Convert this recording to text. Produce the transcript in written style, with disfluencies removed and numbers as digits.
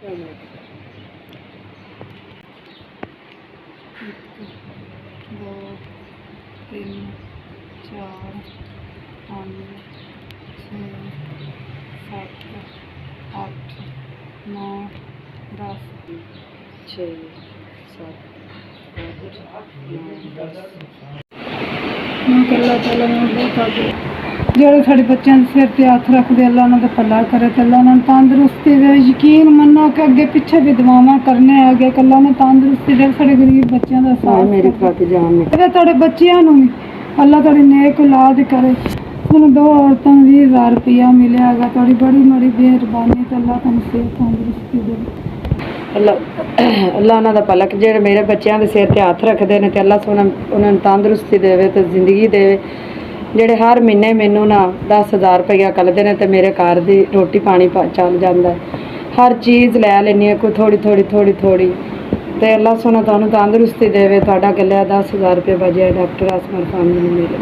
दो तीन चार पाँच छे सत्त अठ नौ 10 6 7 अल्लाह ताला ਜਿਹੜੇ ਸਾਡੇ ਬੱਚਿਆਂ ਦੇ ਸਿਰ ਤੇ ਹੱਥ ਰੱਖਦੇ ਅੱਲਾ ਉਹਨਾਂ ਦਾ ਭਲਾ ਕਰੇ ਤੇ ਅੱਲਾ ਉਹਨਾਂ ਨੂੰ ਤੰਦਰੁਸਤੀ ਦੇ। ਯਕੀਨ ਮੰਨੋ ਕਿ ਅੱਗੇ ਪਿੱਛੇ ਵੀ ਦੁਆਵਾਂ ਕਰਨੇ ਆਗੇ ਕਿ ਅੱਲਾ ਨੇ ਤੰਦਰੁਸਤੀ ਦੇ ਸਾਡੇ ਗਰੀਬ ਬੱਚਿਆਂ ਦਾ ਸਾਥ ਮੇਰੇ ਖਾਤੇ ਜਾਨ ਨੇ ਤੇ ਤੁਹਾਡੇ ਬੱਚਿਆਂ ਨੂੰ ਵੀ ਅੱਲਾ ਤੁਹਾਡੀ ਨੇਕ ਔਲਾਦ ਕਰੇ। ਤੁਹਾਨੂੰ 2 ਔਰਤਾਂ ਨੂੰ 20,000 ਰੁਪਇਆ ਮਿਲਿਆ ਹੈਗਾ, ਤੁਹਾਡੀ ਬੜੀ ਬੜੀ ਮਿਹਰਬਾਨੀ ਤੇ ਅੱਲਾ ਤੁਹਾਨੂੰ ਸਿਹਤ ਤੰਦਰੁਸਤੀ ਦੇ। ਅੱਲਾ ਉਹਨਾਂ ਦਾ ਭਲਾ ਕਿ ਜਿਹੜੇ ਮੇਰੇ ਬੱਚਿਆਂ ਦੇ ਸਿਰ ਤੇ ਹੱਥ ਰੱਖਦੇ ਨੇ ਤੇ ਅੱਲਾ ਉਹਨਾਂ ਨੂੰ ਤੰਦਰੁਸਤੀ ਦੇਵੇ ਤੇ ਜ਼ਿੰਦਗੀ ਦੇਵੇ। ਜਿਹੜੇ ਹਰ ਮਹੀਨੇ ਮੈਨੂੰ ਨਾ 10,000 ਰੁਪਇਆ ਕੱਢਦੇ ਨੇ ਤੇ ਮੇਰੇ ਘਰ ਦੀ ਰੋਟੀ ਪਾਣੀ ਚੱਲ ਜਾਂਦਾ। ਹਰ ਚੀਜ਼ ਲੈ ਲੈਂਦੀ ਹਾਂ, ਕੋਈ ਥੋੜੀ ਤੇ ਅੱਲਾ ਤੁਹਾਨੂੰ ਤੰਦਰੁਸਤੀ ਦੇਵੇ। ਤੁਹਾਡਾ ਗੱਲਿਆ 10,000 ਰੁਪਏ ਬਜਿਆ ਡਾਕਟਰ ਆਸਮਰ ਫਾਰਮ ਨੂੰ ਮਿਲੇ।